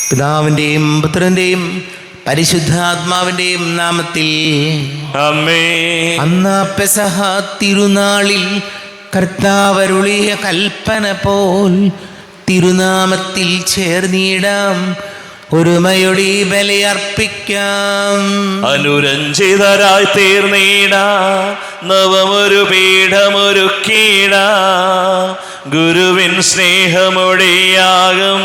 പിതാവിൻ്റെയും പുത്രൻ്റെയും പരിശുദ്ധാത്മാവിൻ്റെയും നാമത്തിൽ ആമേൻ. അന്ന് പെസഹ തിരുനാളിൽ കർത്താവരുളിയ കൽപ്പന പോൽ തിരുനാമത്തിൽ ചേർന്നിടാം, ഒരുമയൊടി ബലിയർപ്പിക്കാം. അനുരഞ്ജിതരായി തീർന്നീടാ, നവമൊരു പീഠമൊരുക്കീടാ, ഗുരുവിൻ സ്നേഹമൊടിയാകും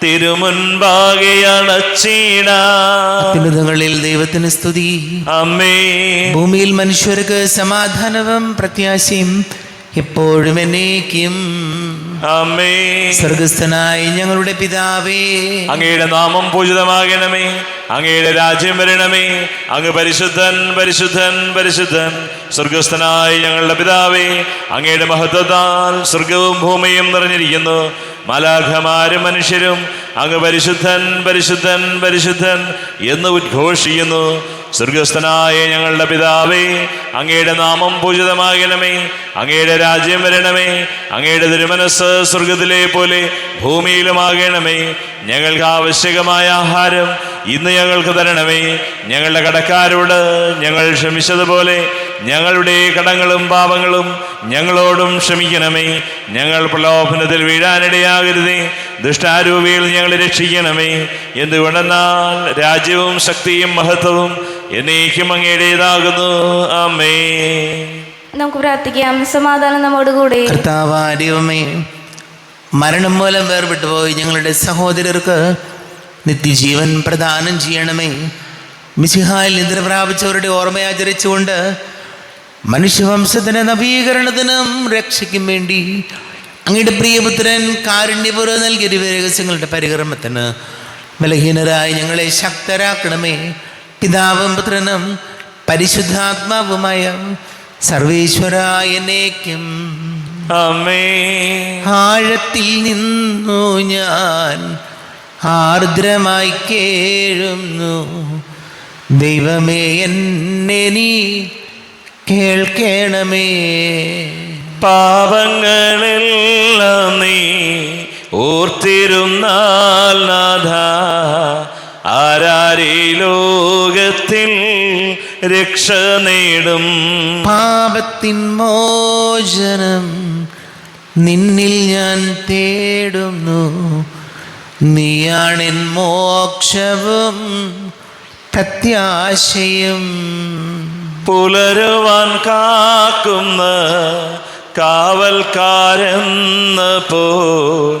തിരുമുൻപാകെ അണച്ചീടാ. അത്യുന്നതങ്ങളിൽ ദൈവത്തിന് സ്തുതി. ആമേൻ. ഭൂമിയിൽ മനുഷ്യർക്ക് സമാധാനവും പ്രത്യാശയും എപ്പോഴും എന്നേക്കും. ആമേൻ. സ്വർഗസ്ഥനായ ഞങ്ങളുടെ പിതാവേ, അങ്ങയുടെ നാമം പൂജിതമാകണമേ, അങ്ങയുടെ രാജ്യം വരണമേ, അങ്ങ് പരിശുദ്ധൻ പരിശുദ്ധൻ പരിശുദ്ധൻ. സ്വർഗസ്ഥനായ ഞങ്ങളുടെ പിതാവേ, അങ്ങയുടെ മഹത്വത്താൽ സ്വർഗവും ഭൂമിയും നിറഞ്ഞിരിക്കുന്നു. മാലാഖമാരും മനുഷ്യരും അങ്ങ് പരിശുദ്ധൻ പരിശുദ്ധൻ പരിശുദ്ധൻ എന്ന് ഉദ്ഘോഷിക്കുന്നു. സ്വർഗസ്ഥനായ ഞങ്ങളുടെ പിതാവേ, അങ്ങയുടെ നാമം പൂജിതമാകണമേ, അങ്ങയുടെ രാജ്യം വരണമേ, അങ്ങയുടെ തിരുമനസ് സ്വർഗത്തിലെ പോലെ ഭൂമിയിലുമാകണമേ. ഞങ്ങൾക്ക് ആവശ്യകമായ ആഹാരം ഇന്ന് ഞങ്ങൾക്ക് തരണമേ. ഞങ്ങളുടെ കടക്കാരോട് ഞങ്ങൾ ക്ഷമിച്ചതുപോലെ ഞങ്ങളുടെ കടങ്ങളും പാപങ്ങളും ഞങ്ങളോടും ക്ഷമിക്കണമേ. ഞങ്ങൾ പ്രലോഭനത്തിൽ വീഴാനിടയാകരുതേ, ദുഷ്ടാരൂപിയിൽ ഞങ്ങളെ രക്ഷിക്കണമേ. എന്തുകൊണ്ടെന്നാൽ രാജ്യവും ശക്തിയും മഹത്വവും എന്നേക്കും അങ്ങയുടേതാകുന്നു. ആമേൻ. നമുക്ക് പ്രാർത്ഥിക്കാം. സമാധാനം നമ്മോടുകൂടെ. കർത്താവായ ദൈവമേ, മരണം മൂലം വേർപെട്ടു പോയി ഞങ്ങളുടെ സഹോദരർക്ക് നിത്യജീവൻ പ്രദാനം ചെയ്യണമേ. മിശിഹായിൽ നിദ്ര പ്രാപിച്ചവരുടെ ഓർമ്മയാചരിച്ചുകൊണ്ട് മനുഷ്യവംശത്തിന് നവീകരണത്തിനും രക്ഷയ്ക്കും വേണ്ടി അങ്ങയുടെ പ്രിയപുത്രൻ കാരുണ്യപൂർവ്വം നൽകിയ രഹസ്യങ്ങളുടെ പരികർമ്മത്തിന് ബലഹീനരായി ഞങ്ങളെ ശക്തരാക്കണമേ. പിതാവും പുത്രനും പരിശുദ്ധാത്മാവുമായ സർവേശ്വരായ എന്നേക്കും. ആമേൻ. ആഴത്തിൽ നിന്നു ഞാൻ ആർദ്രമായി കേഴുന്നു, ദൈവമേ എന്നെ നീ കേൾക്കണമേ. പാപങ്ങളെല്ലാം നീ ഓർത്തിരുന്നാൽ നാഥ, ആരാരീ ലോകത്തിൽ രക്ഷ നേടും. പാപത്തിൻ മോചനം നിന്നിൽ ഞാൻ തേടുന്നു, നീയാണെൻ മോക്ഷവും പ്രത്യാശയും. പുലരുവാൻ കാക്കുന്ന കാവൽക്കാരെന്ന പോൽ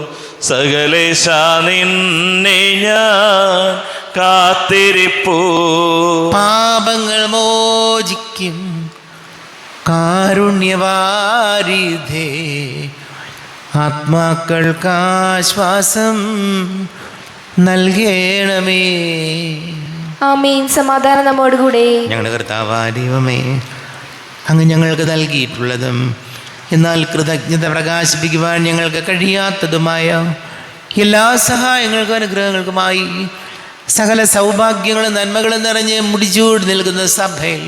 സകലേശ നിന്നെ ഞാൻ കാത്തിരിപ്പൂ. പാപങ്ങൾ മോചിക്കും കാരുണ്യവാരിധേ, ആത്മാക്കൾക്കാശ്വാസം നൽകണമേ. ആമേൻ. സമാധാനം നമ്മോടുകൂടെ. ഞങ്ങളുടെ കർത്താവായ ദൈവമേ, അങ്ങ് ഞങ്ങൾക്ക് നൽകിയിട്ടുള്ളതും എന്നാൽ കൃതജ്ഞത പ്രകാശിപ്പിക്കുവാൻ ഞങ്ങൾക്ക് കഴിയാത്തതുമായ എല്ലാ സഹായങ്ങൾക്കും അനുഗ്രഹങ്ങൾക്കുമായി സകല സൗഭാഗ്യങ്ങളും നന്മകളും നിറഞ്ഞ് മുടിച്ചൂട് നിൽക്കുന്ന സഭയിൽ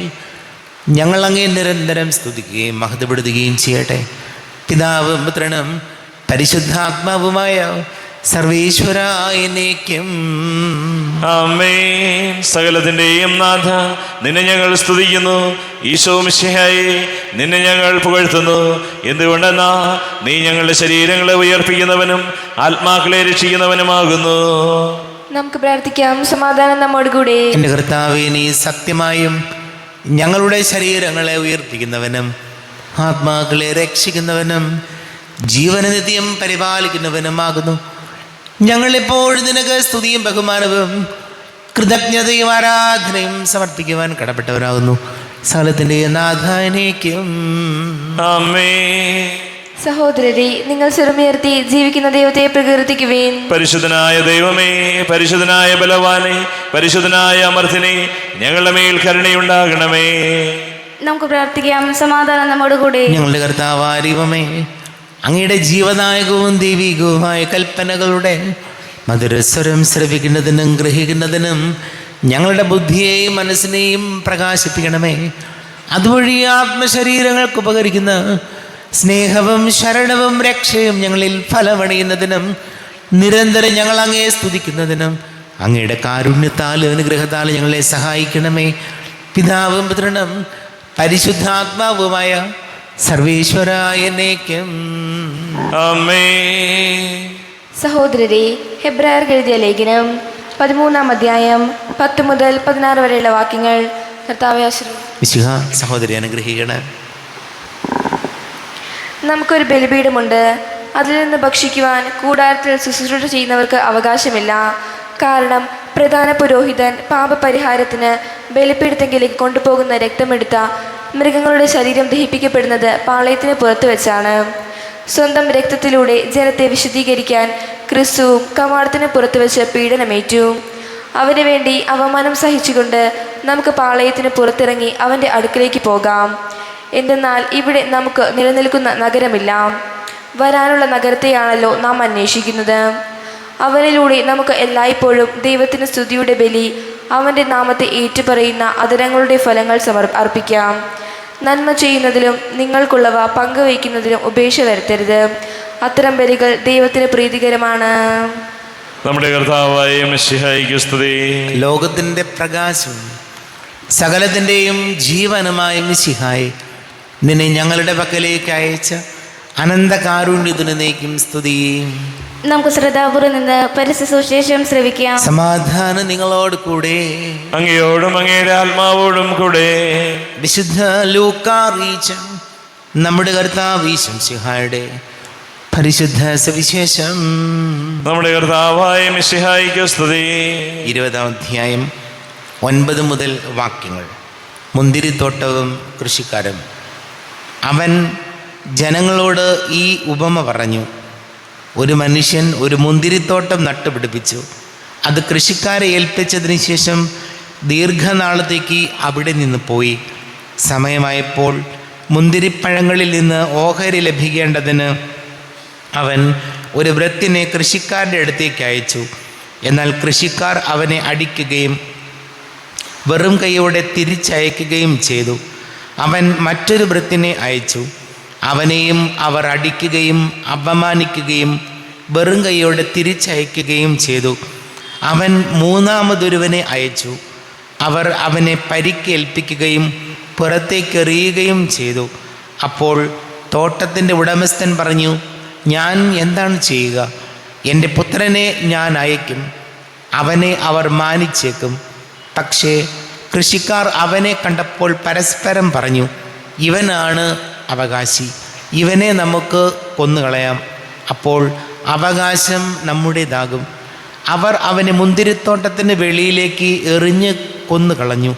ഞങ്ങൾ അങ്ങേ നിരന്തരം സ്തുതിക്കുകയും മഹത്വപ്പെടുത്തുകയും ചെയ്യട്ടെ. പിതാവും പുത്രനും പരിശുദ്ധാത്മാവുമായ സർവേശ്വരായ എന്നേക്കും. ആമേൻ. സകലത്തിന്റെയും നാഥ, നിന്നെ ഞങ്ങൾ സ്തുതിക്കുന്നു. ഈശോ മിശിഹായേ, നിന്നെ ഞങ്ങൾ പുകഴ്ത്തുന്നു. എന്തുകൊണ്ടെന്നാ നീ ഞങ്ങളുടെ ശരീരങ്ങളെ ഉയർപ്പിക്കുന്നവനും ആത്മാക്കളെ രക്ഷിക്കുന്നവനുമാകുന്നു. നമുക്ക് പ്രാർത്ഥിക്കാം. സമാധാനം നമ്മോടുകൂടെ. എൻ്റെ കർത്താവേ, നീ സത്യമായും ഞങ്ങളുടെ ശരീരങ്ങളെ ഉയർപ്പിക്കുന്നവനും ആത്മാക്കളെ രക്ഷിക്കുന്നവനും ജീവനനിത്യം പരിപാലിക്കുന്നവനുമാകുന്നു. ഞങ്ങളെപ്പോഴും നിനക്ക് സ്തുതിയും ബഹുമാനവും കൃതജ്ഞതയും ആരാധനയും സമർപ്പിക്കുവാൻ കടപ്പെട്ടവരാകുന്നു. സകലത്തിൻ്റെ നാഥാനേക്കും. ആമേൻ. സഹോദരരെ, നിങ്ങൾ സ്വരമുയർത്തി ജീവിക്കുന്ന ദൈവത്തെ പ്രകീർത്തിക്കുവേൻ. പരിശുദ്ധനായ ദൈവമേ, പരിശുദ്ധനായ ബലവാനെ, പരിശുദ്ധനായ അമർത്തിനെ, ഞങ്ങളുടെ മേൽ കരുണയുണ്ടാകണമേ. നമുക്ക് പ്രാർത്ഥിക്കാം. സമാധാനം നമ്മോടുകൂടെ. ഞങ്ങളുടെ കർത്താവായ ദൈവമേ, അങ്ങയുടെ ജീവനായകവും ദൈവികവുമായ കൽപ്പനകളുടെ മധുരസ്വരം ശ്രവിക്കുന്നതിനും ഗ്രഹിക്കുന്നതിനും ഞങ്ങളുടെ ബുദ്ധിയെയും മനസ്സിനെയും പ്രകാശിപ്പിക്കണമേ. അതുവഴി ആത്മശരീരങ്ങൾക്ക് ഉപകരിക്കുന്ന സ്നേഹവും ശരണവും രക്ഷയും ഞങ്ങളിൽ ഫലമണിയുന്നതിനും നിരന്തരം ഞങ്ങൾ അങ്ങയെ സ്തുതിക്കുന്നതിനും അങ്ങയുടെ കാരുണ്യത്താലും അനുഗ്രഹത്താലും ഞങ്ങളെ സഹായിക്കണമേ. പിതാവും പുത്രനും പരിശുദ്ധാത്മാവുമായ സർവേശ്വരായ എന്നേക്കും ആമേൻ. സഹോദരരെ, ഹെബ്രായർക്ക് എഴുതിയ ലേഖനം 13-ാം അധ്യായം 10 മുതൽ 16 വരെയുള്ള വാക്യങ്ങൾ. കർത്താവേ ആശ്രയം. മിശിഹ സഹോദരി അനുഗ്രഹിക്കണം. നമുക്കൊരു ബലിപീഠമുണ്ട്. അതിൽ നിന്ന് ഭക്ഷിക്കുവാൻ കൂടാരത്തിൽ ശുശ്രൂഷ ചെയ്യുന്നവർക്ക് അവകാശമില്ല. കാരണം പ്രധാന പുരോഹിതൻ പാപപരിഹാരത്തിന് ബലിപീഠത്തെങ്കിലേക്ക് കൊണ്ടുപോകുന്ന രക്തമെടുത്ത മൃഗങ്ങളുടെ ശരീരം ദഹിപ്പിക്കപ്പെടുന്നത് പാളയത്തിന് പുറത്തു വെച്ചാണ്. സ്വന്തം രക്തത്തിലൂടെ ജനത്തെ വിശുദ്ധീകരിക്കാൻ ക്രിസ്തുവും കവാടത്തിന് പുറത്തു വെച്ച് പീഡനമേറ്റു. അവന് വേണ്ടി അവമാനം സഹിച്ചുകൊണ്ട് നമുക്ക് പാളയത്തിന് പുറത്തിറങ്ങി അവൻ്റെ അടുക്കിലേക്ക് പോകാം. എന്തെന്നാൽ ഇവിടെ നമുക്ക് നിലനിൽക്കുന്ന നഗരമില്ല, വരാനുള്ള നഗരത്തെയാണല്ലോ നാം അന്വേഷിക്കുന്നത്. അവനിലൂടെ നമുക്ക് എല്ലായ്പ്പോഴും ദൈവത്തിന് സ്തുതിയുടെ ബലി, അവൻ്റെ നാമത്തെ ഏറ്റുപറയുന്ന അധരങ്ങളുടെ ഫലങ്ങൾ അർപ്പിക്കാം. നന്മ ചെയ്യുന്നതിലും നിങ്ങൾക്കുള്ളവ പങ്കുവയ്ക്കുന്നതിലും ഉപേക്ഷ വരുത്തരുത്. അത്തരം ബലികൾ ദൈവത്തിന് പ്രീതികരമാണ്. നമ്മുടെ കർത്താവായ മിശിഹായ്ക്ക് സ്തുതി. ലോകത്തിൻ്റെ പ്രകാശം സകലത്തിൻ്റെയും ജീവനുമായ മിശിഹായെ, നിന്നെ ഞങ്ങളുടെ പക്കലേക്ക് അയച്ച അനന്തകാരുണ്യത്തിന് നീക്കും സ്തുതി. നമുക്ക് ശ്രദ്ധാപൂർവ്വം നിന്ന് പരിശുദ്ധ സുവിശേഷം ശ്രവിക്കാം. സമാധാനം നിങ്ങളോട് കൂടെ. അങ്ങയോടും അങ്ങയുടെ ആത്മാവോടും കൂടെ. വിശുദ്ധ ലൂക്കാ അറിയിച്ച നമ്മുടെ കർത്താവ് മിശിഹായുടെ പരിശുദ്ധ സുവിശേഷം. നമ്മുടെ കർത്താവായ മിശിഹായ്ക്ക് സ്തുതി. 20-ാം അധ്യായം 9 മുതൽ വാക്യങ്ങൾ. മുന്തിരിത്തോട്ടവും കൃഷിക്കാരും. അവൻ ജനങ്ങളോട് ഈ ഉപമ പറഞ്ഞു. ഒരു മനുഷ്യൻ ഒരു മുന്തിരിത്തോട്ടം നട്ടുപിടിപ്പിച്ചു. അത് കൃഷിക്കാരെ ഏൽപ്പിച്ചതിന് ശേഷം ദീർഘനാളത്തേക്ക് അവിടെ നിന്ന് പോയി. സമയമായപ്പോൾ മുന്തിരിപ്പഴങ്ങളിൽ നിന്ന് ഓഹരി ലഭിക്കേണ്ടതിന് അവൻ ഒരു ഭൃത്യനെ കൃഷിക്കാരുടെ അടുത്തേക്ക് അയച്ചു. എന്നാൽ കൃഷിക്കാർ അവനെ അടിക്കുകയും വെറും കൈയോടെ തിരിച്ചയക്കുകയും ചെയ്തു. അവൻ മറ്റൊരു ഭൃത്യനെ അയച്ചു. അവനെയും അവർ അടിക്കുകയും അപമാനിക്കുകയും വെറും കൈയോടെ തിരിച്ചയക്കുകയും ചെയ്തു. അവൻ മൂന്നാമതൊരുവനെ അയച്ചു. അവർ അവനെ പരിക്കേൽപ്പിക്കുകയും പുറത്തേക്കെറിയുകയും ചെയ്തു. അപ്പോൾ തോട്ടത്തിൻ്റെ ഉടമസ്ഥൻ പറഞ്ഞു, ഞാൻ എന്താണ് ചെയ്യുക? എൻ്റെ പുത്രനെ ഞാൻ അയക്കും, അവനെ അവർ മാനിച്ചേക്കും. പക്ഷേ കൃഷിക്കാർ അവനെ കണ്ടപ്പോൾ പരസ്പരം പറഞ്ഞു, ഇവനാണ് അവകാശി, ഇവനെ നമുക്ക് കൊന്നുകളയാം, അപ്പോൾ അവകാശം നമ്മുടേതാകും. അവർ അവനെ മുന്തിരിത്തോട്ടത്തിൻ്റെ വെളിയിലേക്ക് എറിഞ്ഞ് കൊന്നുകളഞ്ഞു.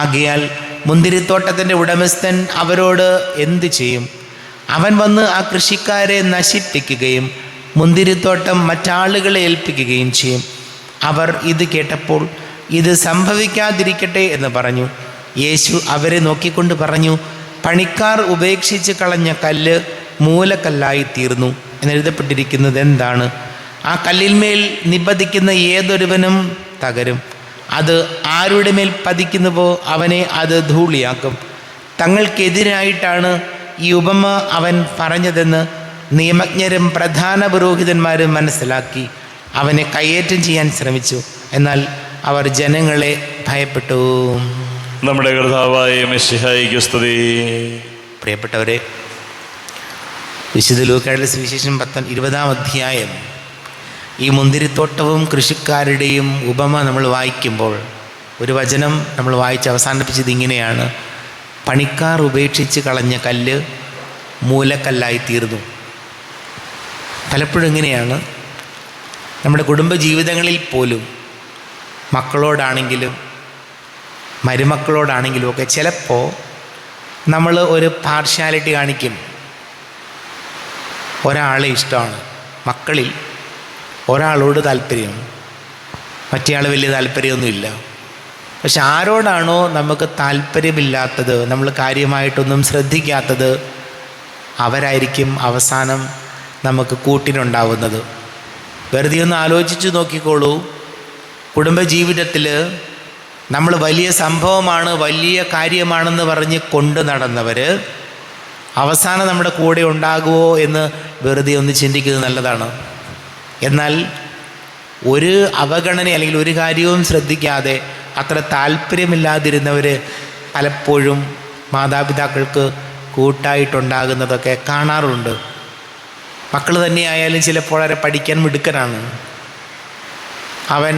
ആകയാൽ മുന്തിരിത്തോട്ടത്തിൻ്റെ ഉടമസ്ഥൻ അവരോട് എന്തു ചെയ്യും? അവൻ വന്ന് ആ കൃഷിക്കാരെ നശിപ്പിക്കുകയും മുന്തിരിത്തോട്ടം മറ്റാളുകളെ ഏൽപ്പിക്കുകയും ചെയ്യും. അവർ ഇത് കേട്ടപ്പോൾ ഇത് സംഭവിക്കാതിരിക്കട്ടെ എന്ന് പറഞ്ഞു. യേശു അവരെ നോക്കിക്കൊണ്ട് പറഞ്ഞു, പണിക്കാർ ഉപേക്ഷിച്ച് കളഞ്ഞ കല്ല് മൂലക്കല്ലായി തീർന്നു എന്നെഴുതപ്പെട്ടിരിക്കുന്നത് എന്താണ്? ആ കല്ലിന്മേൽ നിപതിക്കുന്ന ഏതൊരുവനും തകരും. അത് ആരുടെ മേൽ പതിക്കുന്നുവോ അവനെ അത് ധൂളിയാക്കും. തങ്ങൾക്കെതിരായിട്ടാണ് ഈ ഉപമ അവൻ പറഞ്ഞതെന്ന് നിയമജ്ഞരും പ്രധാന പുരോഹിതന്മാരും മനസ്സിലാക്കി അവനെ കയ്യേറ്റം ചെയ്യാൻ ശ്രമിച്ചു. എന്നാൽ അവർ ജനങ്ങളെ ഭയപ്പെട്ടു. നമ്മുടെ കർത്താവായ മിശിഹായ്ക്ക് സ്തുതി. പ്രിയപ്പെട്ടവരെ, വിശുദ്ധ ലൂക്കായുടെ സുവിശേഷം 20-ാം അധ്യായം ഈ മുന്തിരിത്തോട്ടവും കൃഷിക്കാരുടെയും ഉപമ നമ്മൾ വായിക്കുമ്പോൾ ഒരു വചനം നമ്മൾ വായിച്ച് അവസാനിപ്പിച്ചത് ഇങ്ങനെയാണ്: പണിക്കാർ ഉപേക്ഷിച്ച് കളഞ്ഞ കല്ല് മൂലക്കല്ലായി തീർന്നു. പലപ്പോഴും ഇങ്ങനെയാണ് നമ്മുടെ കുടുംബജീവിതങ്ങളിൽ പോലും, മക്കളോടാണെങ്കിലും മരുമക്കളോടാണെങ്കിലും ഒക്കെ ചിലപ്പോൾ നമ്മൾ ഒരു പാർഷ്യാലിറ്റി കാണിക്കും. ഒരാളെ ഇഷ്ടമാണ്, മക്കളിൽ ഒരാളോട് താല്പര്യം, മറ്റേയാൾ വലിയ താല്പര്യമൊന്നുമില്ല. പക്ഷെ ആരോടാണോ നമുക്ക് താല്പര്യമില്ലാത്തത്, നമ്മൾ കാര്യമായിട്ടൊന്നും ശ്രദ്ധിക്കാത്തത്, അവരായിരിക്കും അവസാനം നമുക്ക് കൂട്ടിനുണ്ടാവുന്നത്. വെറുതെ ഒന്ന് ആലോചിച്ച് നോക്കിക്കോളൂ. കുടുംബജീവിതത്തിൽ നമ്മൾ വലിയ സംഭവമാണ്, വലിയ കാര്യമാണെന്ന് പറഞ്ഞ് കൊണ്ട് നടന്നവർ അവസാനം നമ്മുടെ കൂടെ ഉണ്ടാകുമോ എന്ന് വെറുതെ ഒന്ന് ചിന്തിക്കുന്നത് നല്ലതാണ്. എന്നാൽ ഒരു അവഗണന അല്ലെങ്കിൽ ഒരു കാര്യവും ശ്രദ്ധിക്കാതെ അത്ര താല്പര്യമില്ലാതിരുന്നവർ പലപ്പോഴും മാതാപിതാക്കൾക്ക് കൂട്ടായിട്ടുണ്ടാകുന്നതൊക്കെ കാണാറുണ്ട്. മക്കൾ തന്നെയായാലും ചിലപ്പോൾ അവരെ പഠിക്കാൻ മിടുക്കനാണ്, അവൻ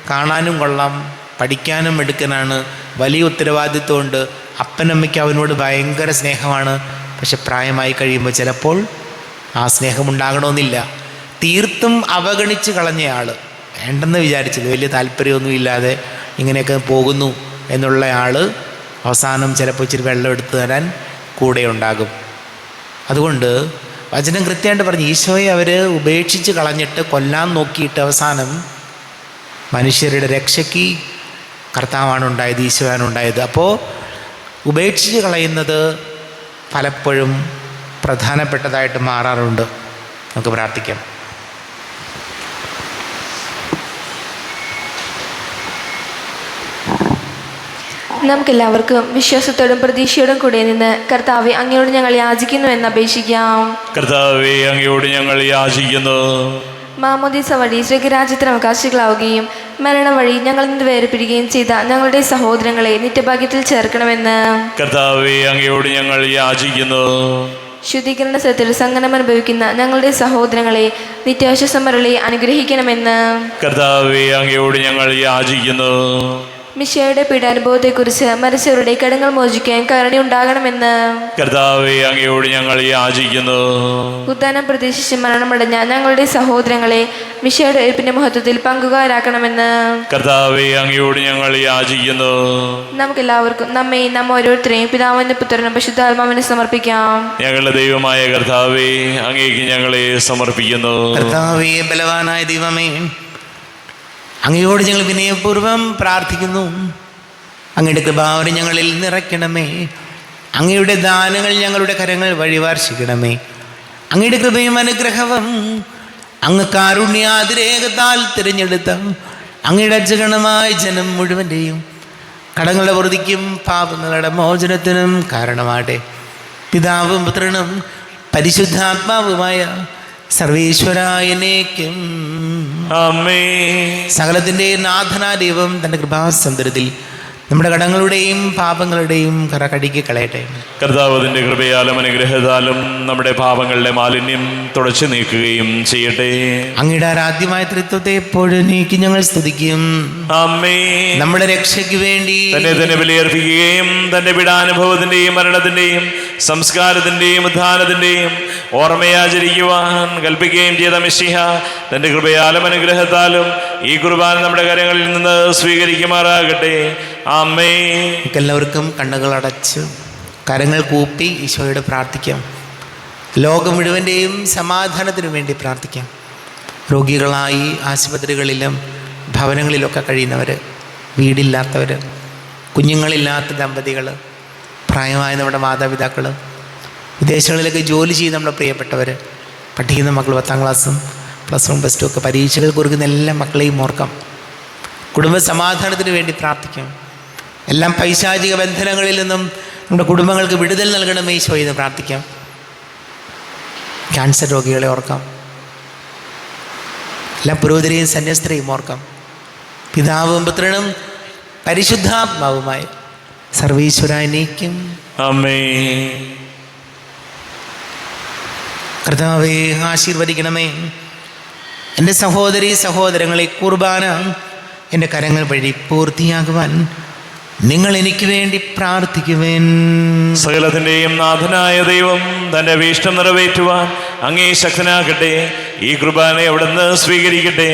കാണാനും കൊള്ളാം, പഠിക്കാനും മിടുക്കനാണ്, വലിയ ഉത്തരവാദിത്വമുണ്ട്, അപ്പനമ്മയ്ക്ക് അവനോട് ഭയങ്കര സ്നേഹമാണ്. പക്ഷെ പ്രായമായി കഴിയുമ്പോൾ ചിലപ്പോൾ ആ സ്നേഹമുണ്ടാകണമെന്നില്ല. തീർത്തും അവഗണിച്ച് കളഞ്ഞയാൾ, വേണ്ടെന്ന് വിചാരിച്ചത്, വലിയ താല്പര്യമൊന്നുമില്ലാതെ ഇങ്ങനെയൊക്കെ പോകുന്നു എന്നുള്ള ആൾ അവസാനം ചിലപ്പോൾ ഇച്ചിരി വെള്ളം എടുത്തു തരാൻ കൂടെ ഉണ്ടാകും. അതുകൊണ്ട് വചനം കൃത്യമായിട്ട് പറഞ്ഞു, ഈശോയെ അവർ ഉപേക്ഷിച്ച് കളഞ്ഞിട്ട് കൊല്ലാൻ നോക്കിയിട്ട് അവസാനം മനുഷ്യരുടെ രക്ഷയ്ക്ക് കർത്താവാണ് ഉണ്ടായത്, ഈശോയാണ് ഉണ്ടായത്. അപ്പോൾ ഉപേക്ഷിച്ച് കളയുന്നത് പലപ്പോഴും പ്രധാനപ്പെട്ടതായിട്ട് മാറാറുണ്ട്. നമുക്ക് പ്രാർത്ഥിക്കാം. നമുക്കെല്ലാവർക്കും വിശ്വാസത്തോടും പ്രതീക്ഷയോടും കൂടെ നിന്ന് കർത്താവെ അങ്ങയോട് ഞങ്ങൾ യാചിക്കുന്നു എന്ന് അപേക്ഷിക്കാം. കർത്താവേ, അങ്ങയോട് ഞങ്ങൾ യാചിക്കുന്നു. മാമോദീസ വഴി സ്വർഗ്ഗരാജ്യത്തിന് അവകാശികളാവുകയും മരണം വഴി ഞങ്ങളിൽ നിന്ന് വേർപിരിയുകയും ചെയ്ത ഞങ്ങളുടെ സഹോദരങ്ങളെ നിത്യഭാഗ്യത്തിൽ ചേർക്കണമെന്ന് കർത്താവേ, അങ്ങയോട് ഞങ്ങൾ യാചിക്കുന്നു. ശുദ്ധീകരണ സ്ഥലത്തിൽ സങ്കടം അനുഭവിക്കുന്ന ഞങ്ങളുടെ സഹോദരങ്ങളെ നിത്യാശ്വാസം അരുളി അനുഗ്രഹിക്കണമെന്ന് കർത്താവേ, അങ്ങയോട് ഞങ്ങൾ യാചിക്കുന്നു. മിശിഹായുടെ പീഡാനുഭവത്തെക്കുറിച്ച് മരിച്ചവരുടെ കടങ്ങൾ മോചിക്കാൻ കരുണയുണ്ടാകണമെന്ന് കർത്താവേ, അങ്ങയോട് ഞങ്ങൾ യാചിക്കുന്നു. ഉദ്ധാനം പ്രതീക്ഷിച്ച് മരണമടഞ്ഞ ഞങ്ങളുടെ സഹോദരങ്ങളെ മിശിഹായുടെ ഉയർപ്പിന്റെ മഹത്വത്തിൽ പങ്കുകാരാക്കണമെന്ന് കർത്താവേ, അങ്ങയോട് ഞങ്ങൾ യാചിക്കുന്നു. നമുക്കെല്ലാവർക്കും നമ്മെയും നമ്മ ഓരോരുത്തരെയും പിതാവിന്റെ പുത്രനും പരിശുദ്ധാത്മാവിനെ സമർപ്പിക്കാം. ഞങ്ങളുടെ ദൈവമായ കർത്താവേ, അങ്ങേക്ക് ഞങ്ങളെ സമർപ്പിക്കുന്നു. കർത്താവേ, ബലവാനായ ദൈവമേ, അങ്ങയോട് ഞങ്ങൾ വിനയപൂർവ്വം പ്രാർത്ഥിക്കുന്നു. അങ്ങയുടെ കൃപാവരം ഞങ്ങളിൽ നിറയ്ക്കണമേ. അങ്ങയുടെ ദാനങ്ങൾ ഞങ്ങളുടെ കരങ്ങൾ വഴി വർഷിക്കണമേ. അങ്ങയുടെ കൃപയും അനുഗ്രഹവും അങ്ങ് കാരുണ്യാതിരേകത്താൽ തിരഞ്ഞെടുത്ത അങ്ങയുടെ അജഗണമായ ജനം മുഴുവൻ്റെയും കടങ്ങളുടെ വൃതിക്കും പാപങ്ങളുടെ മോചനത്തിനും കാരണമാട്ടെ. പിതാവും പുത്രനും പരിശുദ്ധാത്മാവുമായ സർവേശ്വരായനേക്കും ആമേൻ. സകലത്തിൻ്റെ നാഥനായ ദൈവം തൻ്റെ കൃപാസമുദ്രത്തിൽ നമ്മുടെ കടങ്ങളുടെയും പാപങ്ങളുടെയും കറ കഴുകി കളയട്ടെ. കർത്താവ് അതിൻ്റെ കൃപയാലും അനുഗ്രഹത്താലും നമ്മുടെ പാപങ്ങളുടെ മാലിന്യം തുടച്ചു നീക്കുകയും ചെയ്യട്ടെ. അങ്ങയുടെ ആരാധ്യമായ ത്രിത്വത്തെ എപ്പോഴും നീക്കി ഞങ്ങൾ സ്തുതിക്കും. ആമേൻ. നമ്മുടെ രക്ഷയ്ക്ക് വേണ്ടി തന്നെ ബലിയർപ്പിക്കുകയും തന്റെ പീഡാനുഭവത്തിന്റെയും മരണത്തിന്റെയും സംസ്കാരത്തിന്റെയും ഉദ്ധാനത്തിന്റെയും ഓർമ്മയാചരിക്കുവാൻ കൽപ്പിക്കുകയും ചെയ്ത മിശിഹ തന്റെ കൃപയാലും അനുഗ്രഹത്താലും ഈ കുർബാന നമ്മുടെ കരങ്ങളിൽ നിന്ന് സ്വീകരിക്കുമാറാകട്ടെ. ആമേൻ. എല്ലാവർക്കും കണ്ണുകൾ അടച്ച് കരങ്ങൾ കൂപ്പി ഈശോയോട് പ്രാർത്ഥിക്കാം. ലോകം മുഴുവൻ്റെയും സമാധാനത്തിനു വേണ്ടി പ്രാർത്ഥിക്കാം. രോഗികളായി ആശുപത്രികളിലും ഭവനങ്ങളിലൊക്കെ കഴിയുന്നവർ, വീടില്ലാത്തവർ, കുഞ്ഞുങ്ങളില്ലാത്ത ദമ്പതികൾ, പ്രായമായ നമ്മുടെ മാതാപിതാക്കൾ, വിദേശങ്ങളിലൊക്കെ ജോലി ചെയ്ത് നമ്മുടെ പ്രിയപ്പെട്ടവർ, പഠിക്കുന്ന മക്കൾ 10ാം ക്ലാസ്സും +1 +2 ഒക്കെ പരീക്ഷകൾ കുറിക്കുന്ന എല്ലാ മക്കളെയും ഓർക്കാം. കുടുംബ സമാധാനത്തിന് വേണ്ടി പ്രാർത്ഥിക്കാം. എല്ലാം പൈശാചിക ബന്ധനങ്ങളിൽ നിന്നും നമ്മുടെ കുടുംബങ്ങൾക്ക് വിടുതൽ നൽകണമേ ഈശോ എന്ന് പ്രാർത്ഥിക്കാം. ക്യാൻസർ രോഗികളെ ഓർക്കാം. എല്ലാ പുരോഹിതരെയും സന്യസ്തരെയും ഓർക്കാം. പിതാവും പുത്രനും പരിശുദ്ധാത്മാവുമായ സർവീശ്വരനേക്കും ആമേൻ. കർത്താവേ, ആശീർവദിക്കണമേ. എൻ്റെ സഹോദരീ സഹോദരങ്ങളെ, കുർബാന എൻ്റെ കരങ്ങൾ വഴി പൂർത്തിയാകുവാൻ നിങ്ങൾ എനിക്ക് വേണ്ടി പ്രാർത്ഥിക്കുവേൻ. സകലത്തിന്റെയും നാഥനായ ദൈവം തന്റെ അഭീഷ്ടം നിറവേറ്റുവാൻ അങ്ങേ ശക്തനാകട്ടെ. ഈ കുർബാന അവിടുന്ന് സ്വീകരിക്കട്ടെ.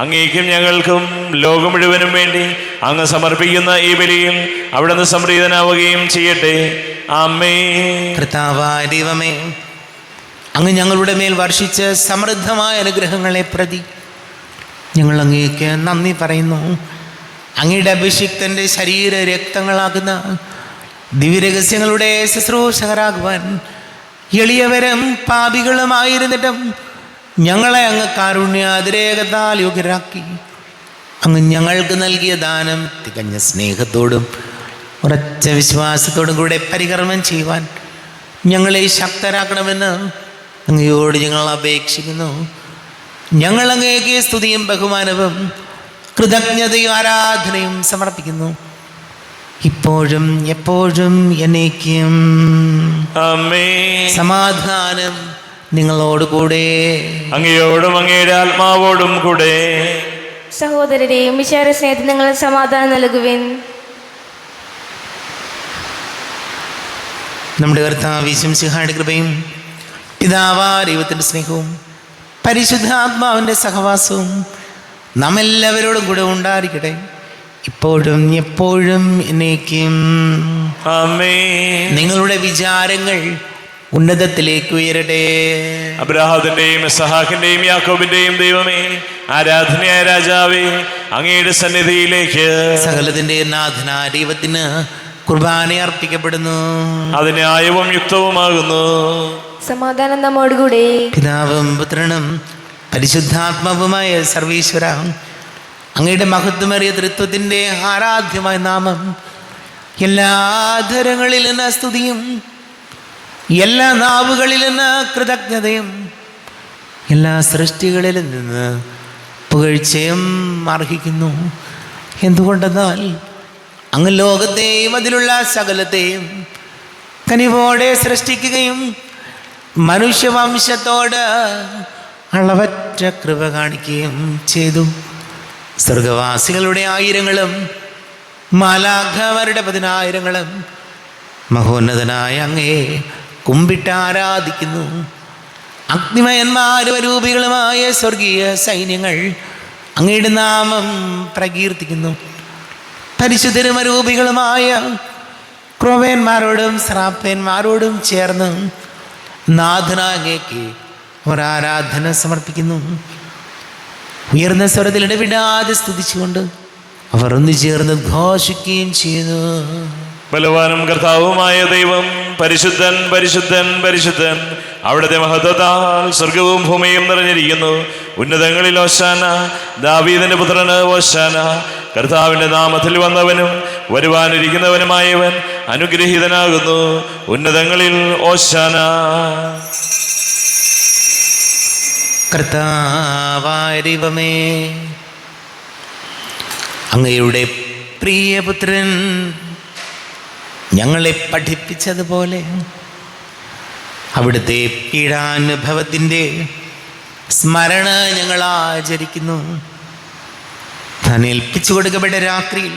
അങ്ങേക്കും ഞങ്ങൾക്കും ലോകം മുഴുവനും വേണ്ടി അങ്ങ് സമർപ്പിക്കുന്ന ഈ ബലിയിൽ അവിടുന്ന് സംപ്രീതനാവുകയും ചെയ്യട്ടെ. ആമേൻ. കർത്താവായ ദൈവമേ, അങ്ങ് ഞങ്ങളുടെ മേൽ വർഷിച്ച സമൃദ്ധമായ അനുഗ്രഹങ്ങളെ പ്രതി ഞങ്ങൾ അങ്ങേക്ക് നന്ദി പറയുന്നു. അങ്ങയുടെ അഭിഷിക്തൻ്റെ ശരീര രക്തങ്ങളാകുന്ന ദിവ്യരഹസ്യങ്ങളുടെ ശുശ്രൂഷകരാകുവാൻ എളിയവരും പാപികളുമായിരുന്നിട്ടും ഞങ്ങളെ അങ്ങ് കാരുണ്യാതിരേകത്താൽ യോഗ്യരാക്കി. അങ്ങ് ഞങ്ങൾക്ക് നൽകിയ ദാനം തികഞ്ഞ സ്നേഹത്തോടും ഉറച്ച വിശ്വാസത്തോടും കൂടെ പരികർമ്മം ചെയ്യുവാൻ ഞങ്ങളെ ശക്തരാക്കണമെന്ന് അങ്ങയോട് ഞങ്ങൾ അപേക്ഷിക്കുന്നു. ഞങ്ങൾ അങ്ങേക്ക് സ്തുതിയും ബഹുമാനവും കൃതജ്ഞതയും ആരാധനയും സമർപ്പിക്കുന്നു, ഇപ്പോഴും എപ്പോഴും എന്നേക്കും. ആമേൻ. സമാധാനം നിങ്ങളോടുകൂടെ. അങ്ങയോടും അങ്ങയുടെ ആത്മാവോടും കൂടെ. സഹോദരരെയും വിശാല സ്നേഹത്തിൽ നിങ്ങൾ സമാധാനം നൽകുവിൻ. നമ്മുടെ കർത്താവ് യേശുമിശിഹായുടെ കൃപയും പിതാവായ ദൈവത്തിൻ്റെ സ്നേഹവും പരിശുദ്ധാത്മാവിൻ്റെ സഹവാസവും നാം എല്ലാവരോടും കൂടെ ഉണ്ടായിരിക്കട്ടെ, ഇപ്പോഴും എപ്പോഴും എന്നേക്കും. ആമേൻ. നിങ്ങളുടെ വിചാരങ്ങൾ ഉന്നതത്തിലേക്ക് ഉയരട്ടെ. അബ്രാഹാമിന്റെയും ഇസ്ഹാക്കിന്റെയും യാക്കോബിന്റെയും ദൈവമേ, ആരാധനയായ രാജാവേ, അങ്ങയുടെ സന്നിധിയിലേക്ക് സകലത്തിന്റെ നാഥനായ ദൈവത്തിന് കുർബാന അർപ്പിക്കപ്പെടുന്നു. അത് ന്യായവും യുക്തവുമാകുന്നു. സമാധാനം നമ്മോടുകൂടെ. പിതാവും പുത്രനും പരിശുദ്ധാത്മാവുമായ സർവീശ്വര, അങ്ങയുടെ മഹത്വമേറിയ തൃത്വത്തിൻ്റെ ആരാധ്യമായ നാമം എല്ലാ ധരങ്ങളിൽ നിന്ന് സ്തുതിയും എല്ലാ നാവുകളിൽ നിന്ന് കൃതജ്ഞതയും എല്ലാ സൃഷ്ടികളിൽ നിന്ന് പുകഴ്ചയും അർഹിക്കുന്നു. എന്തുകൊണ്ടെന്നാൽ അങ്ങ് ലോകത്തെയും അതിലുള്ള സകലത്തെയും കനിവോടെ സൃഷ്ടിക്കുകയും മനുഷ്യവംശത്തോട് അളവറ്റ കൃപ കാണിക്കുകയും ചെയ്തു. സ്വർഗവാസികളുടെ ആയിരങ്ങളും മാലാഖമാരുടെ 10,000ങ്ങളും മഹോന്നതനായ അങ്ങയെ കുമ്പിട്ട് ആരാധിക്കുന്നു. അഗ്നിമയന്മാരും അരൂപികളുമായ സ്വർഗീയ സൈന്യങ്ങൾ അങ്ങയുടെ നാമം പ്രകീർത്തിക്കുന്നു. പരിശുദ്ധരും അരൂപികളുമായ ക്രോവേന്മാരോടും ശ്രാപ്പന്മാരോടും ചേർന്ന് നാഥനായ അങ്ങേക്ക് അവർ ആരാധന സമർപ്പിക്കുന്നു. ഉയർന്ന സ്വരത്തിൽ ഇടവിടാതെ സ്തുതിച്ചുകൊണ്ട് അവർ ഒന്നു ചേർന്ന് ഘോഷിക്കുകയും ചെയ്യുന്നു. ബലവാനും കർത്താവുമായ ദൈവം പരിശുദ്ധൻ പരിശുദ്ധൻ പരിശുദ്ധൻ, അവിടുത്തെ മഹത്വത്താൽ സ്വർഗവും ഭൂമിയും നിറഞ്ഞിരിക്കുന്നു. ഉന്നതങ്ങളിൽ ഓശാന, ദാവീദിന്റെ പുത്രന് ഓശാന. കർത്താവിന്റെ നാമത്തിൽ വന്നവനും വരുവാനിരിക്കുന്നവനുമായവൻ അനുഗ്രഹീതനാകുന്നു. ഉന്നതങ്ങളിൽ ഓശാന. കർത്താവായ ദൈവമേ, അങ്ങയുടെ പ്രിയപുത്രൻ ഞങ്ങളെ പഠിപ്പിച്ചതുപോലെ അവിടുത്തെ പീഡാനുഭവത്തിൻ്റെ സ്മരണ ഞങ്ങൾ ആചരിക്കുന്നു. താൻ ഏൽപ്പിച്ചു കൊടുക്കപ്പെട്ട രാത്രിയിൽ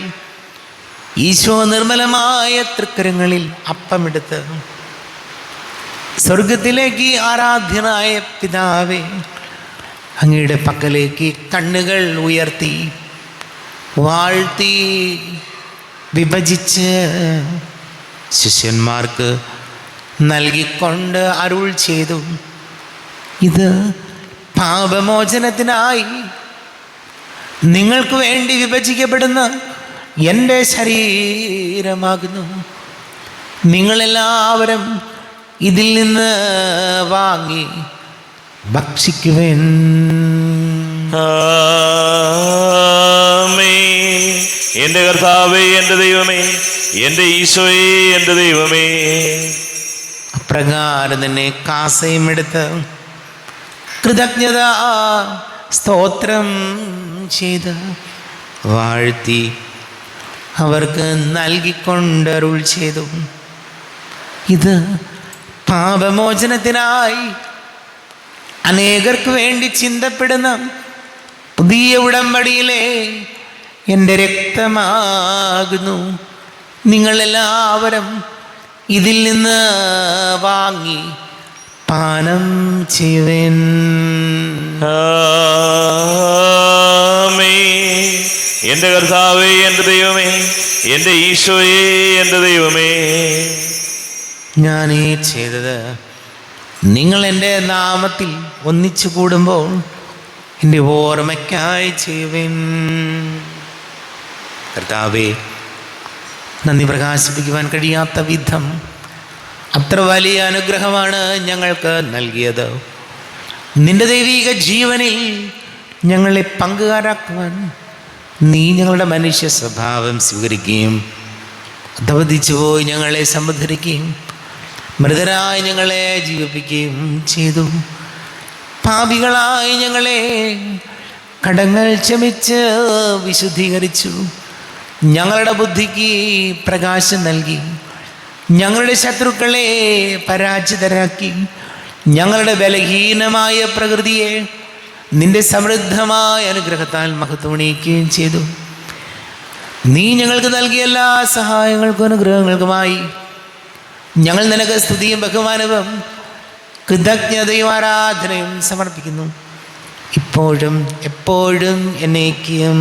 ഈശോ നിർമ്മലമായ തൃക്കരങ്ങളിൽ അപ്പമെടുത്ത് സ്വർഗത്തിലേക്ക് ആരാധ്യനായ പിതാവേ, അങ്ങയുടെ പക്കലേക്ക് കണ്ണുകൾ ഉയർത്തി വാഴ്ത്തി വിഭജിച്ച് ശിഷ്യന്മാർക്ക് നൽകിക്കൊണ്ട് അരുൾ ചെയ്തു, ഇത് പാപമോചനത്തിനായി നിങ്ങൾക്ക് വേണ്ടി വിഭജിക്കപ്പെടുന്ന എൻ്റെ ശരീരമാകുന്നു. നിങ്ങളെല്ലാവരും ഇതിൽ നിന്ന് വാങ്ങി ഭക്ഷിക്കുവേൻ. ആമേൻ. എൻ്റെ കർത്താവേ, എൻ്റെ ദൈവമേ, എൻ്റെ ഈശോയേ, എൻ്റെ ദൈവമേ. അപ്രകാരം തന്നെ കാസയും എടുത്ത് കൃതജ്ഞത സ്തോത്രം ചെയ്ത് വാഴ്ത്തി അവർക്ക് നൽകിക്കൊണ്ടരുൾ ചെയ്തു, ഇത് പാപമോചനത്തിനായി അനേകർക്ക് വേണ്ടി ചിന്തപ്പെടുന്ന പുതിയ ഉടമ്പടിയിലെ എൻ്റെ രക്തമാകുന്നു. നിങ്ങളെല്ലാവരും ഇതിൽ നിന്ന് വാങ്ങി പാനം ചെയ്യുവേൻ. ആമേൻ. എൻ്റെ കർത്താവേ, എൻ്റെ ദൈവമേ, എൻ്റെ ഈശോയേ, എൻ്റെ ദൈവമേ. ഞാനീ ചെയ്തത് നിങ്ങൾ എൻ്റെ നാമത്തിൽ ഒന്നിച്ചു കൂടുമ്പോൾ എൻ്റെ ഓർമ്മയ്ക്കായി ചെയ്യുവേൻ. കർത്താവേ, നന്ദി പ്രകാശിപ്പിക്കുവാൻ കഴിയാത്ത വിധം അത്ര വലിയ അനുഗ്രഹമാണ് ഞങ്ങൾക്ക് നൽകിയത്. നിന്റെ ദൈവീക ജീവനിൽ ഞങ്ങളെ പങ്കുകാരാക്കുവാൻ നീ ഞങ്ങളുടെ മനുഷ്യ സ്വഭാവം സ്വീകരിക്കുകയും അധപതിച്ചു പോയി ഞങ്ങളെ സമുദ്ധരിക്കുകയും മൃതരായി ഞങ്ങളെ ജീവിപ്പിക്കുകയും ചെയ്തു. പാപികളായി ഞങ്ങളെ കടങ്ങൾ ക്ഷമിച്ച് വിശുദ്ധീകരിച്ചു. ഞങ്ങളുടെ ബുദ്ധിക്ക് പ്രകാശം നൽകി. ഞങ്ങളുടെ ശത്രുക്കളെ പരാജിതരാക്കി. ഞങ്ങളുടെ ബലഹീനമായ പ്രകൃതിയെ നിന്റെ സമൃദ്ധമായ അനുഗ്രഹത്താൽ മഹത്വമണിയിക്കുകയും ചെയ്തു. നീ ഞങ്ങൾക്ക് നൽകിയ എല്ലാ സഹായങ്ങൾക്കും അനുഗ്രഹങ്ങൾക്കുമായി ഞങ്ങൾ നിനക്ക് സ്തുതിയും ബഹുമാനവും കൃതജ്ഞതയും ആരാധനയും സമർപ്പിക്കുന്നു, ഇപ്പോഴും എപ്പോഴും എന്നേക്കും.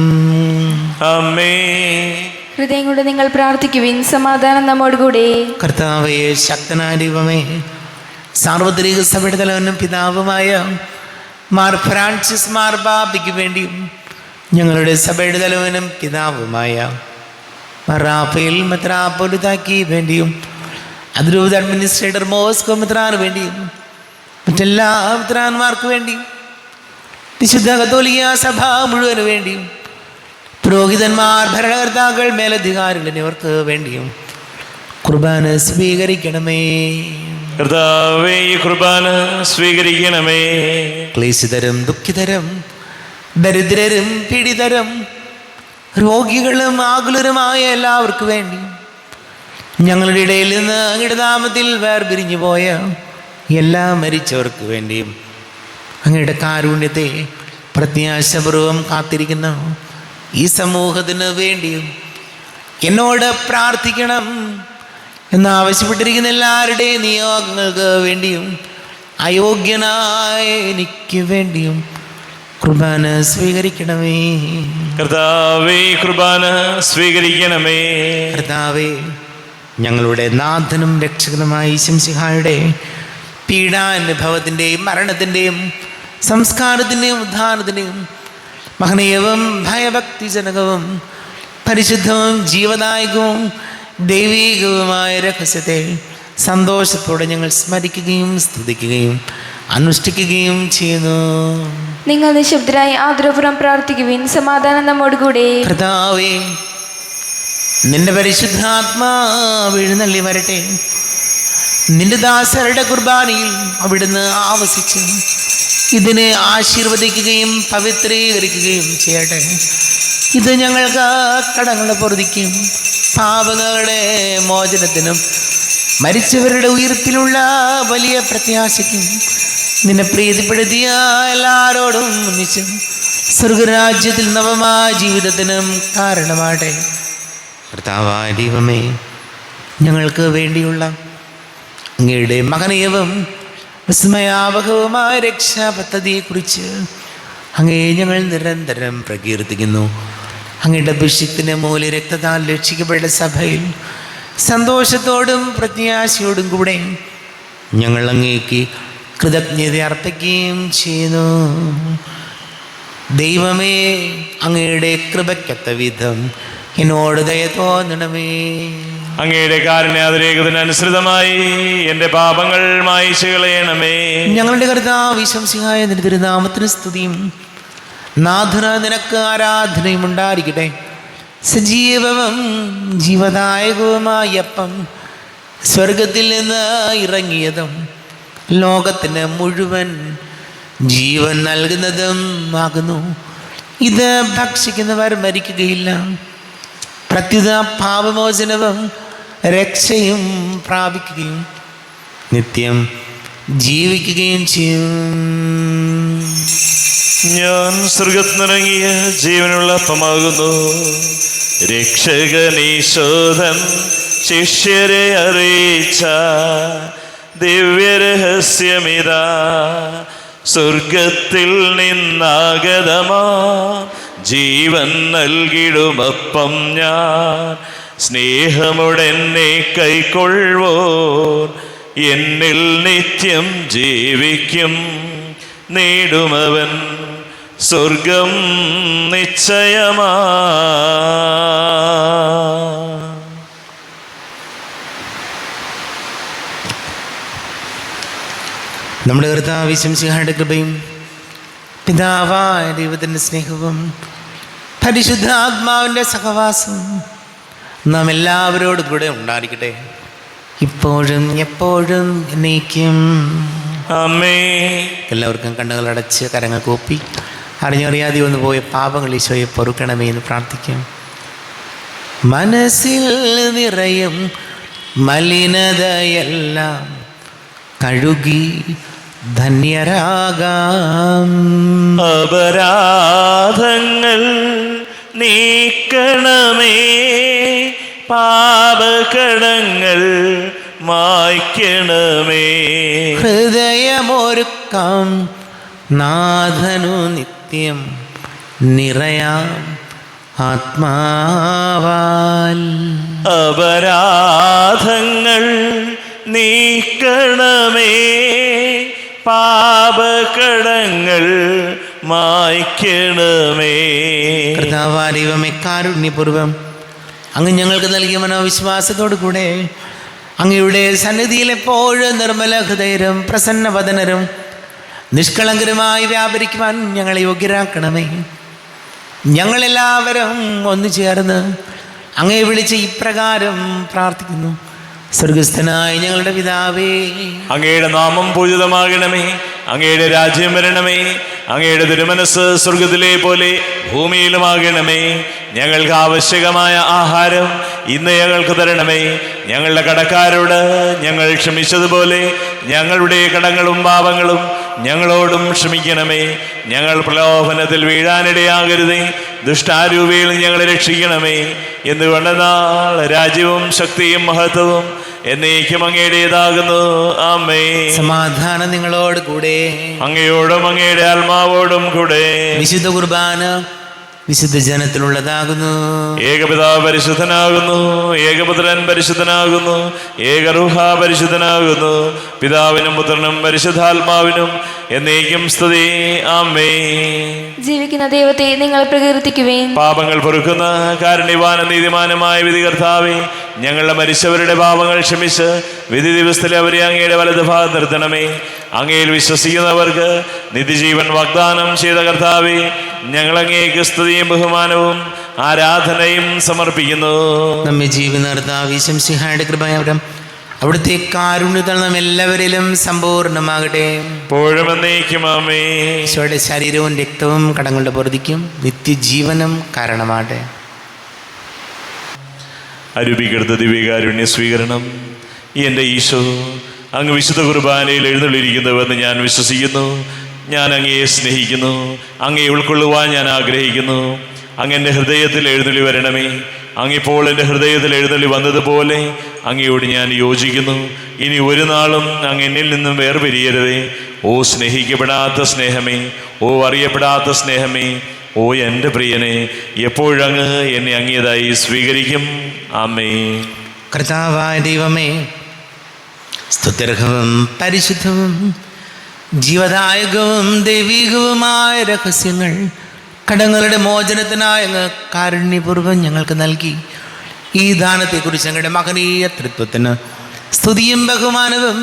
ആമേൻ. ഹൃദയം കൊണ്ട് നിങ്ങൾ പ്രാർത്ഥിക്കുവിൻ. സമാധാനം നമ്മോടുകൂടെ. കർത്താവേ, ശക്തനായ ദൈവമേ, സാർവത്രിക സഭയുടെ തലവനും പിതാവുമായ മാർ ഫ്രാൻസിസ് മാർബാബയ്ക്ക് വേണ്ടിയും ഞങ്ങളുടെ സഭയുടെ തലവനും പിതാവുമായ മാർ റാഫേൽ മെത്രാപ്പൊലീത്തായ്ക്ക് വേണ്ടിയും അതിരൂപത അഡ്മിനിസ്ട്രേറ്റർ മോസ്കോ മെത്രാന് വേണ്ടിയും മറ്റെല്ലാ മെത്രാന്മാർക്ക് വേണ്ടിയും വിശുദ്ധ കത്തോലിക്ക സഭ മുഴുവന് വേണ്ടിയും പുരോഹിതന്മാർ, ഭരണകർത്താക്കൾ, മേലധികാരികൾ എന്നിവർക്ക് വേണ്ടിയും കുർബാന സ്വീകരിക്കണമേ. കർത്താവേ, ഈ കുർബാന സ്വീകരിക്കണമേ. ക്ലേശിതരും ദുഃഖിതരും ദരിദ്രരും പീഡിതരും രോഗികളും ആകുലരുമായ എല്ലാവർക്കും വേണ്ടി ഞങ്ങളുടെ ഇടയിൽ നിന്ന് അങ്ങയുടെ നാമത്തിൽ വേർപിരിഞ്ഞു പോയ എല്ലാ മരിച്ചവർക്ക് വേണ്ടിയും അങ്ങയുടെ കാരുണ്യത്തെ പ്രത്യാശപൂർവം കാത്തിരിക്കുന്ന ഈ സമൂഹത്തിന് വേണ്ടിയും എന്നോട് പ്രാർത്ഥിക്കണം എന്നാവശ്യപ്പെട്ടിരിക്കുന്ന എല്ലാവരുടെയും നിയോഗങ്ങൾക്ക് വേണ്ടിയും അയോഗ്യനായ എനിക്ക് വേണ്ടിയും കുർബാന സ്വീകരിക്കണമേ. കർത്താവേ, കുർബാന സ്വീകരിക്കണമേ. കർത്താവേ, ഞങ്ങളുടെ നാഥനും രക്ഷകനുമായ ശംസിഹായുടെ പീഡാനുഭവത്തിൻ്റെയും മരണത്തിൻ്റെയും സംസ്കാരത്തിൻ്റെയും ഉദ്ധാനത്തിൻ്റെയും മഹനീയവും ഭയഭക്തിജനകവും പരിശുദ്ധവും ജീവദായകവും ദൈവീകവുമായ രഹസ്യത്തെ സന്തോഷത്തോടെ ഞങ്ങൾ സ്മരിക്കുകയും സ്തുതിക്കുകയും അനുഷ്ഠിക്കുകയും ചെയ്യുന്നു. നിങ്ങൾ നിശബ്ദരായി ആദരപൂർവ്വം പ്രാർത്ഥിക്കുവിൻ. സമാധാനം നമ്മോടുകൂടെ. കർത്താവേ, നിന്റെ പരിശുദ്ധാത്മാവ് എഴുന്നള്ളി വരട്ടെ. നിന്റെ ദാസരുടെ കുർബാനയിൽ അവിടുന്ന് ആവസിച്ച് ഇതിനെ ആശീർവദിക്കുകയും പവിത്രീകരിക്കുകയും ചെയ്യട്ടെ. ഇത് ഞങ്ങൾക്ക് കടങ്ങളുടെ പൊറുതിക്കും പാപങ്ങളുടെ മോചനത്തിനും മരിച്ചവരുടെ ഉയർപ്പിലുള്ള വലിയ പ്രത്യാശയ്ക്കും നിന്നെ പ്രീതിപ്പെടുത്തിയ എല്ലാവരോടും ഒന്നിച്ച് സ്വർഗരാജ്യത്തിൽ നവമായ ജീവിതത്തിനും കാരണമാട്ടെ. കർത്താവായ ദൈവമേ, ഞങ്ങൾക്ക് വേണ്ടിയുള്ള അങ്ങയുടെ മഹനീയവും വിസ്മയാവഹവുമായ രക്ഷാപദ്ധതിയെക്കുറിച്ച് അങ്ങയെ ഞങ്ങൾ നിരന്തരം പ്രകീർത്തിക്കുന്നു. അങ്ങയുടെ അഭിഷേകത്തിന് മൂല്യ രക്തത്താൽ രക്ഷിക്കപ്പെട്ട സഭയിൽ സന്തോഷത്തോടും പ്രത്യാശയോടും കൂടെ ഞങ്ങൾ അങ്ങേക്ക് കൃതജ്ഞത അർപ്പിക്കുകയും ചെയ്യുന്നു. ദൈവമേ, അങ്ങയുടെ കൃപയ്ക്കൊത്ത വിധം എന്നോട് ദയ തോന്നണമേ. അങ്ങയുടെ കാരുണ്യാതിരേകത്തിനനുസൃതമായി എൻ്റെ പാപങ്ങൾ മായിച്ചു കളയണമേ. ഞങ്ങളുടെ കർത്താവ് ശംസിഹായ നിന്റെ തിരുനാമത്തിന് സ്തുതിയും നാഥന നിനക്ക് ആരാധനയും ഉണ്ടായിരിക്കട്ടെ. സജീവവും ജീവദായകവുമായ അപ്പം സ്വർഗത്തിൽ നിന്ന് ഇറങ്ങിയതും ലോകത്തിന് മുഴുവൻ ജീവൻ നൽകുന്നതും ആകുന്നു. ഇത് ഭക്ഷിക്കുന്നവർ മരിക്കുകയില്ല, പ്രത്യുത പാപമോചനവും രക്ഷയും പ്രാപിക്കുകയും നിത്യം ജീവിക്കുകയും ചെയ്യും. ഞാൻ സ്വർഗത്തിനിറങ്ങിയ ജീവനുള്ള അപ്പമാകുന്നു. രക്ഷകനീശോധൻ ശിഷ്യരെ അറിയിച്ച ദിവ്യരഹസ്യമിതാ. സ്വർഗത്തിൽ നിന്നാഗതമാ ജീവൻ നൽകിടുമപ്പം ഞാൻ. സ്നേഹമുടെന്നെ കൈക്കൊള്ളുവോർ എന്നിൽ നിത്യം ജീവിക്കും. നേടുമവൻ സ്വർഗം നിശ്ചയമാ. നമ്മുടെ കർത്താവ് ശംസിഹായുടെ കൃപയും പിതാവായ ദൈവത്തിൻ്റെ സ്നേഹവും പരിശുദ്ധാത്മാവിൻ്റെ സഹവാസവും നാം എല്ലാവരോടും കൂടെ ഉണ്ടായിരിക്കട്ടെ, ഇപ്പോഴും എപ്പോഴും എന്നേക്കും. അമ്മേ. എല്ലാവർക്കും കണ്ണുകളടച്ച് കരങ്ങൾ കൂപ്പി അറിഞ്ഞറിയാതെ വന്നു പോയ പാപങ്ങൾ ഈശോയെ പൊറുക്കണമേ എന്ന് പ്രാർത്ഥിക്കാം. മനസ്സിൽ നിറയും മലിനതയെല്ലാം കഴുകി ധന്യരാകാം. അപരാധങ്ങൾ നീക്കണമേ, പാപകടങ്ങൾ മായ്ക്കണമേ. ഹൃദയമൊരുക്കാം നാഥനു നിത്യം നിറയാം ആത്മാവാൽ. അപരാധങ്ങൾ നീക്കണമേ, പാപകടങ്ങൾ മായ്ക്കണമേ. കർത്താവായ ദൈവമേ, കാരുണ്യപൂർവം അങ്ങ് ഞങ്ങൾക്ക് നൽകിയ മനോവിശ്വാസത്തോടു കൂടെ അങ്ങയുടെ സന്നിധിയിൽ എപ്പോഴും നിർമ്മല ഹൃദയരും പ്രസന്നവദനരും നിഷ്കളങ്കരുമായി വ്യാപരിക്കുവാൻ ഞങ്ങളെ യോഗ്യരാക്കണമേ. ഞങ്ങളെല്ലാവരും ഒന്നു ചേർന്ന് അങ്ങയെ വിളിച്ച് ഇപ്രകാരം പ്രാർത്ഥിക്കുന്നു. സ്വർഗസ്ഥനായ ഞങ്ങളുടെ പിതാവേ, അങ്ങയുടെ നാമം പൂജിതമാകണമേ, അങ്ങയുടെ രാജ്യം വരണമേ, അങ്ങയുടെ തിരുമനസ് സ്വർഗത്തിലെ പോലെ ഭൂമിയിലുമാകണമേ. ഞങ്ങൾക്ക് ആവശ്യകമായ ആഹാരം ഇന്ന് ഞങ്ങൾക്ക് തരണമേ. ഞങ്ങളുടെ കടക്കാരോട് ഞങ്ങൾ ക്ഷമിച്ചതുപോലെ ഞങ്ങളുടെ കടങ്ങളും പാപങ്ങളും ഞങ്ങളോടും ക്ഷമിക്കണമേ. ഞങ്ങൾ പ്രലോഭനത്തിൽ വീഴാനിടയാകരുതേ, ദുഷ്ടാരൂപിയിൽ ഞങ്ങളെ രക്ഷിക്കണമേ. എന്തുകൊണ്ടെന്നാൽ രാജ്യവും ശക്തിയും മഹത്വവും എന്നേക്കും അങ്ങയുടേതാകുന്നു. ആമേ. സമാധാനം നിങ്ങളോട് കൂടെ, അങ്ങയോടും അങ്ങയുടെ ആത്മാവോടും കൂടെ. വിശുദ്ധ കുർബാന വിശുദ്ധ ജനത്തിലുള്ളതാകുന്നു. ഏകപിതാവ് പരിശുദ്ധനാകുന്നു, ഏകപുത്രൻ പരിശുദ്ധനാകുന്നു, ഏകരൂഹ പരിശുദ്ധനാകുന്നു. പിതാവിനും പുത്രനും പരിശുദ്ധാത്മാവിനും എന്നേക്കും സ്തുതി. ആമേ. ജീവിക്കുന്ന ദൈവത്തെ നിങ്ങൾ പ്രകീർത്തിക്കുവേൻ. പാപങ്ങൾ പൊറുക്കുന്ന കാരുണ്യവാനും നീതിമാനുമായ വിധികർത്താവേ, ഞങ്ങളുടെ മരിച്ചവരുടെ പാപങ്ങൾ ക്ഷമിച്ച് വിധി ദിവസത്തിൽ അവരെ അങ്ങയുടെ വലത് ഭാഗം നിർത്തണമേ. അങ്ങയിൽ വിശ്വസിക്കുന്നവർക്ക് നിത്യജീവൻ വാഗ്ദാനം ചെയ്ത കർത്താവേ, ഞങ്ങൾ അങ്ങേക്ക് സ്തുതിയും ബഹുമാനവും ആരാധനയും സമർപ്പിക്കുന്നു. നമ്മെ ജീവൻ കർത്താവ് ഈശോമിശിഹായുടെ കൃപയാവരം അവിടുത്തെ കാരുണ്യത്താൽ നാം എല്ലാവരിലും സമ്പൂർണ്ണമാകട്ടെ. എപ്പോഴും എന്നേക്കും ആമേ. ഈശോയുടെ ശരീരവും രക്തവും കടങ്ങളുടെ പൊറുതിക്കും നിത്യജീവനും കാരണമാകട്ടെ. അരൂപിക്കെടുത്ത ദിവ്യകാരുണ്യ സ്വീകരണം. എൻ്റെ ഈശോ, അങ്ങ് വിശുദ്ധ കുർബാനയിൽ എഴുന്നള്ളിയിരിക്കുന്നുവെന്ന് ഞാൻ വിശ്വസിക്കുന്നു. ഞാൻ അങ്ങയെ സ്നേഹിക്കുന്നു, അങ്ങയെ ഉൾക്കൊള്ളുവാൻ ഞാൻ ആഗ്രഹിക്കുന്നു. അങ്ങ് എൻ്റെ ഹൃദയത്തിൽ എഴുന്നള്ളി വരണമേ. അങ്ങിപ്പോൾ എൻ്റെ ഹൃദയത്തിൽ എഴുന്നള്ളി വന്നതുപോലെ അങ്ങയോട് ഞാൻ യോജിക്കുന്നു. ഇനി ഒരു നാളും അങ്ങ് എന്നിൽ നിന്നും വേർപിരിയരുതേ. ഓ സ്നേഹിക്കപ്പെടാത്ത സ്നേഹമേ, ഓ അറിയപ്പെടാത്ത സ്നേഹമേ, ഓ എൻ്റെ പ്രിയനെ, എപ്പോഴങ്ങ് എന്നെ അങ്ങേതായി സ്വീകരിക്കും. ആമേ. കർത്താവായ ദൈവമേ, സ്തുത്യർഹവും പരിശുദ്ധവും ജീവദായകവും ദൈവികവുമായ രഹസ്യങ്ങൾ കടങ്ങളുടെ മോചനത്തിനായി അങ്ങ് കാരുണ്യപൂർവ്വം ഞങ്ങൾക്ക് നൽകി. ഈ ദാനത്തെക്കുറിച്ച് ഞങ്ങളുടെ മഹനീയ തൃത്വത്തിന് സ്തുതിയും ബഹുമാനവും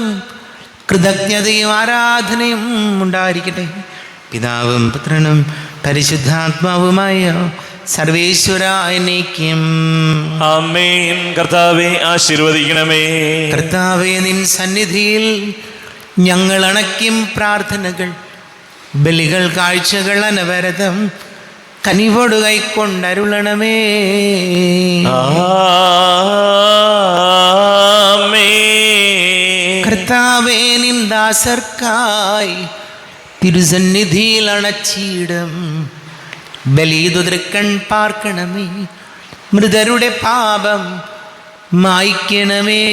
കൃതജ്ഞതയും ആരാധനയും ഉണ്ടായിരിക്കട്ടെ. പിതാവും പുത്രനും പരിശുദ്ധാത്മാവുമായ സർവേശ്വരായ എന്നേക്കും ആമേൻ. കർത്താവേ, ആശീർവദിക്കണമേ. കർത്താവേ, നിൻ സന്നിധിയിൽ ഞങ്ങൾ അണയ്ക്കും പ്രാർത്ഥനകൾ, ബലികൾ, കാഴ്ചകൾ അനവരതം കനിവോട് കൈക്കൊണ്ടരുളണമേ. ആമേൻ. കർത്താവേ, നിൻ ദാസർക്കായി തിരുസന്നിധിയിൽ അണച്ചിടും ബലിതുതൃക്കൺ പാർക്കണമേ. മൃതരുടെ പാപം മായ്ക്കണമേ.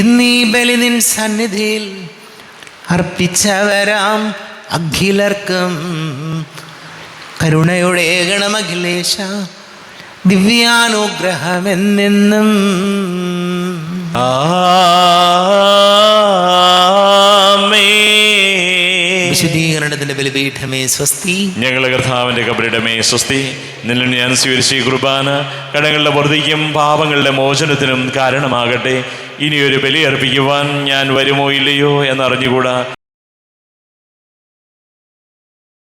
ഇന്നീ ബലി നിൻ സന്നിധിയിൽ അർപ്പിച്ചവരാം അഖിലർക്കും കരുണയുടെ ഗണമഖിലേശ ദിവ്യാനുഗ്രഹമെന്നെന്നും. വിശുദ്ധീകരണത്തിന്റെ ബലിപീഠമേ സ്വസ്തി. ഞങ്ങളുടെ കർത്താവിന്റെ കബറിടമേ സ്വസ്തി. നിന്നിൽ ഞാൻ സ്വീകരിച്ച ഈ കുർബാന കടങ്ങളുടെ വർദ്ധിക്കും പാപങ്ങളുടെ മോചനത്തിനും കാരണമാകട്ടെ. ഇനിയൊരു ബലി അർപ്പിക്കുവാൻ ഞാൻ വരുമോ ഇല്ലയോ എന്നറിഞ്ഞുകൂടാ.